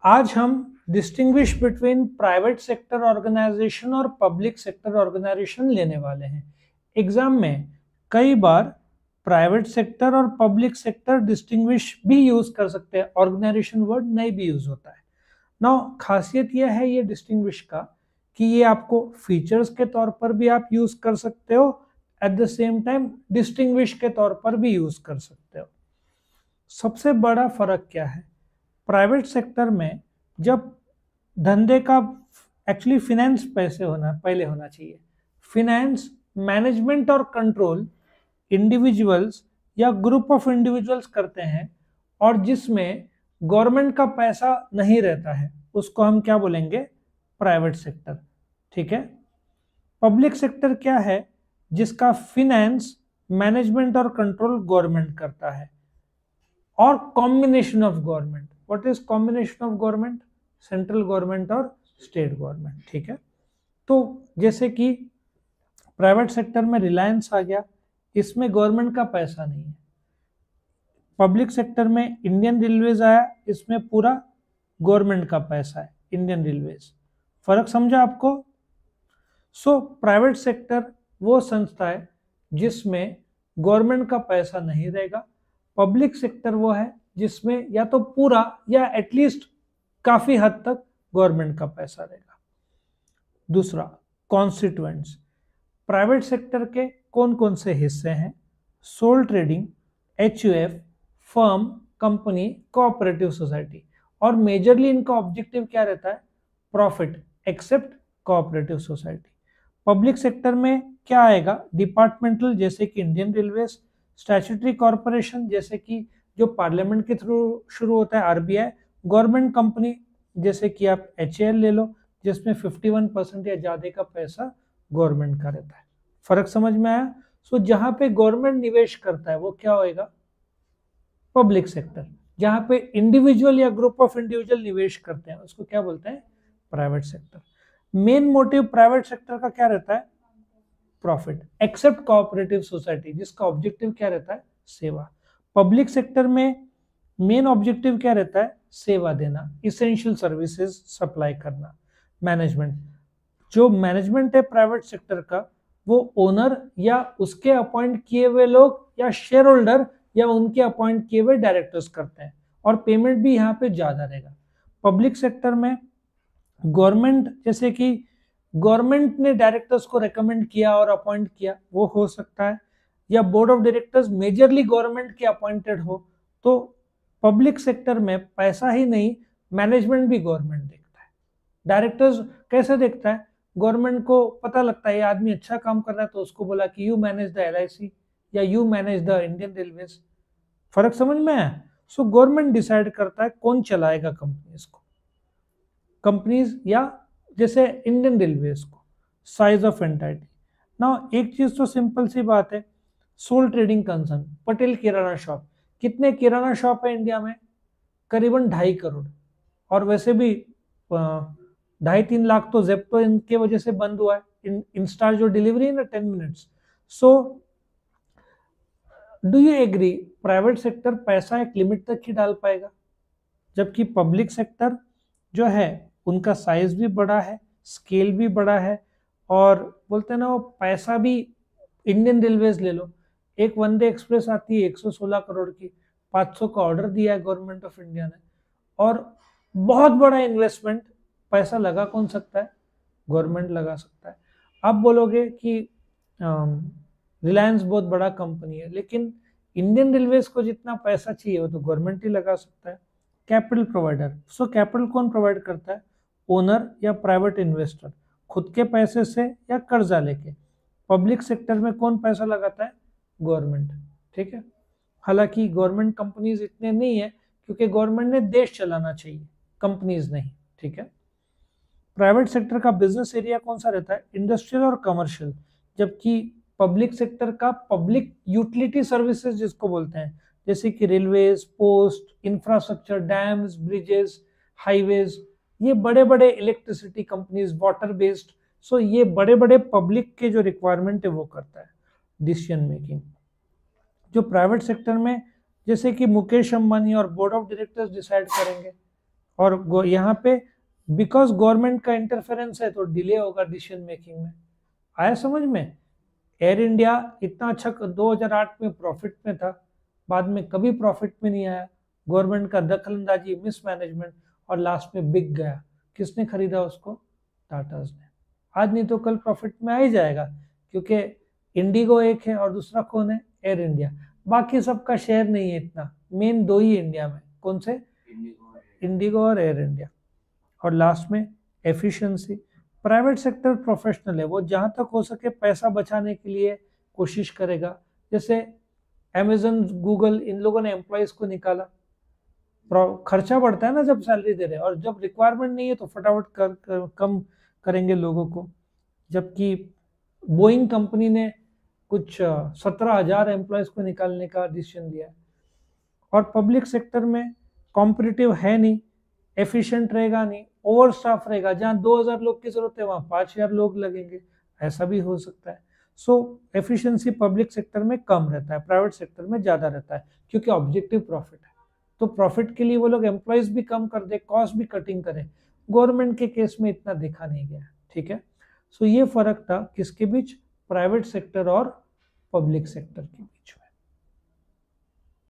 आज हम distinguish between private sector organisation और पब्लिक सेक्टर ऑर्गेनाइजेशन लेने वाले हैं। एग्जाम में कई बार प्राइवेट सेक्टर और पब्लिक सेक्टर डिस्टिंग्विश भी यूज कर सकते हैं, ऑर्गेनाइजेशन वर्ड नहीं भी यूज होता है। नाउ खासियत यह है ये डिस्टिंग्विश का कि ये आपको फीचर्स के तौर पर भी आप यूज कर सकते हो, at the same time distinguish के तौर पर भी यूज कर सकते हो। सबसे बड़ा फर्क क्या है? प्राइवेट सेक्टर में जब धंधे का एक्चुअली फिनेंस पहले होना चाहिए। फिनेंस, मैनेजमेंट और कंट्रोल इंडिविजुअल्स या ग्रुप ऑफ इंडिविजुअल्स करते हैं, और जिसमें गवर्नमेंट का पैसा नहीं रहता है उसको हम क्या बोलेंगे? Private sector. ठीक है। पब्लिक सेक्टर क्या है? जिसका फिनेंस, मैनेजमेंट और कंट्रोल गवर्नमेंट करता है, और combination of government. What is combination of government? Central government और स्टेट गवर्नमेंट। ठीक है। तो जैसे कि प्राइवेट सेक्टर में रिलायंस आ गया, इसमें गवर्नमेंट का पैसा नहीं है। पब्लिक सेक्टर में इंडियन रेलवेज आया, इसमें पूरा गवर्नमेंट का पैसा है, इंडियन रेलवेज। फर्क समझा आपको? सो प्राइवेट सेक्टर वो संस्था है जिसमें गवर्नमेंट का पैसा नहीं रहेगा। पब्लिक सेक्टर वो है जिसमें या तो पूरा या एटलीस्ट काफी हद तक गवर्नमेंट का पैसा रहेगा। दूसरा, कॉन्स्टिट्यूएंट्स। प्राइवेट सेक्टर के कौन कौन से हिस्से हैं? Sole trading, HUF, firm, company, cooperative society. और मेजरली इनका ऑब्जेक्टिव क्या रहता है? Profit, except cooperative society. Public sector में क्या आएगा? डिपार्टमेंटल, जैसे कि इंडियन रेलवेज। स्टैट्यूटरी कॉर्पोरेशन, जैसे कि जो पार्लियामेंट के थ्रू शुरू होता है, आरबीआई। गवर्नमेंट कंपनी, जैसे कि आप एचएएल ले लो, जिसमें 51% या ज्यादा का पैसा गवर्नमेंट का रहता है। फर्क समझ में आया? सो जहां पे गवर्नमेंट निवेश करता है वो क्या होएगा? Public sector. जहां पे इंडिविजुअल या ग्रुप ऑफ इंडिविजुअल निवेश करते हैं उसको क्या बोलते हैं? Private sector. Main motive private sector का क्या रहता है? प्रॉफिट, एक्सेप्ट कोऑपरेटिव सोसाइटी, जिसका ऑब्जेक्टिव क्या रहता है? सेवा। पब्लिक सेक्टर में मेन ऑब्जेक्टिव क्या रहता है? सेवा देना, इसेंशियल सर्विसेज सप्लाई करना। मैनेजमेंट, जो मैनेजमेंट है प्राइवेट सेक्टर का, वो ओनर या उसके अपॉइंट किए हुए लोग या शेयर होल्डर या उनके अपॉइंट किए हुए डायरेक्टर्स करते हैं, और पेमेंट भी यहाँ पे ज्यादा रहेगा। पब्लिक सेक्टर में गवर्नमेंट, जैसे कि गवर्नमेंट ने डायरेक्टर्स को रेकमेंड किया और अपॉइंट किया, वो हो सकता है, या board of directors majorly government के अपॉइंटेड हो। तो पब्लिक सेक्टर में पैसा ही नहीं, मैनेजमेंट भी गवर्नमेंट देखता है। डायरेक्टर्स कैसे देखता है? गवर्नमेंट को पता लगता है ये आदमी अच्छा काम कर रहा है, तो उसको बोला कि यू मैनेज द एलआईसी या you manage the Indian railways. फर्क समझ में है? सो गवर्नमेंट डिसाइड करता है कौन चलाएगा कंपनीज को, कंपनीज या जैसे इंडियन रेलवेज को। Size of entity. ना एक चीज तो सिंपल सी बात है, सोल ट्रेडिंग कंसर्न, पटेल किराना शॉप। कितने किराना शॉप है इंडिया में? करीबन 2.5 करोड़। और वैसे भी 2.5-3 लाख तो जेप्टो इनके वजह से बंद हुआ है। इंस्टा जो डिलीवरी है ना, 10 minutes. So do you agree private sector पैसा एक लिमिट तक ही डाल पाएगा, जबकि पब्लिक सेक्टर जो है उनका साइज भी बड़ा है, स्केल भी बड़ा है, और बोलते हैं ना वो पैसा भी। इंडियन रेलवेज ले लो, एक वंदे एक्सप्रेस आती है 116 करोड़ की, 500 का ऑर्डर दिया है गवर्नमेंट ऑफ इंडिया ने, और बहुत बड़ा इन्वेस्टमेंट। पैसा लगा कौन सकता है? गवर्नमेंट लगा सकता है। आप बोलोगे कि रिलायंस बहुत बड़ा कंपनी है, लेकिन इंडियन रेलवेज को जितना पैसा चाहिए वो तो गवर्नमेंट ही लगा सकता है। कैपिटल प्रोवाइडर, सो कैपिटल कौन प्रोवाइड करता है? ओनर या प्राइवेट इन्वेस्टर, खुद के पैसे से या कर्जा लेके। पब्लिक सेक्टर में कौन पैसा लगाता है? गवर्नमेंट। ठीक है। हालांकि गवर्नमेंट कंपनीज इतने नहीं है, क्योंकि गवर्नमेंट ने देश चलाना चाहिए, कंपनीज नहीं। ठीक है। प्राइवेट सेक्टर का बिजनेस एरिया कौन सा रहता है? इंडस्ट्रियल और कमर्शियल। जबकि पब्लिक सेक्टर का पब्लिक यूटिलिटी सर्विसेज जिसको बोलते हैं, जैसे कि railways, post, infrastructure, dams, bridges, highways, ये बड़े बड़े इलेक्ट्रिसिटी कंपनीज, वाटर बेस्ड। सो ये बड़े बड़े पब्लिक के जो रिक्वायरमेंट है वो करता है डिसीजन मेकिंग। जो प्राइवेट सेक्टर में, जैसे कि मुकेश अंबानी और बोर्ड ऑफ डायरेक्टर्स डिसाइड करेंगे, और यहाँ पे बिकॉज गवर्नमेंट का इंटरफेरेंस है तो डिले होगा डिसीजन मेकिंग में। आया समझ में? एयर इंडिया इतना अच्छा 2008 में प्रॉफिट में था, बाद में कभी प्रॉफिट में नहीं आया, गवर्नमेंट का दखलंदाजी, मिसमैनेजमेंट, और लास्ट में बिक गया। किसने खरीदा उसको? टाटाज ने। आज नहीं तो कल प्रॉफिट में आ ही जाएगा, क्योंकि इंडिगो एक है और दूसरा कौन है? Air India. बाकी सबका शेयर नहीं है इतना, मेन दो ही इंडिया में, कौन से? इंडिगो और एयर इंडिया। और लास्ट में एफिशिएंसी। प्राइवेट सेक्टर प्रोफेशनल है, वो जहां तक हो सके पैसा बचाने के लिए कोशिश करेगा। जैसे अमेजन, गूगल, इन लोगों ने एम्प्लॉयज को निकाला, खर्चा बढ़ता है ना जब सैलरी दे रहे हैं, और जब रिक्वायरमेंट नहीं है तो फटाफट कम करेंगे लोगों को। जबकि बोइंग कंपनी ने कुछ 17,000 एम्प्लॉयज को निकालने का डिसीजन लिया है। और पब्लिक सेक्टर में कॉम्पिटिटिव है नहीं, एफिशिएंट रहेगा नहीं, ओवर स्टाफ रहेगा, जहां 2000 लोग की जरूरत है वहां 5000 लोग लगेंगे, ऐसा भी हो सकता है। सो एफिशिएंसी पब्लिक सेक्टर में कम रहता है, प्राइवेट सेक्टर में ज्यादा रहता है, क्योंकि ऑब्जेक्टिव प्रॉफिट है। तो प्रॉफिट के लिए वो लोग एम्प्लॉयज भी कम कर दे, कॉस्ट भी कटिंग करें। गवर्नमेंट के केस में इतना देखा नहीं गया। ठीक है, सो ये फर्क था किसके बीच? प्राइवेट सेक्टर और पब्लिक सेक्टर के बीच में।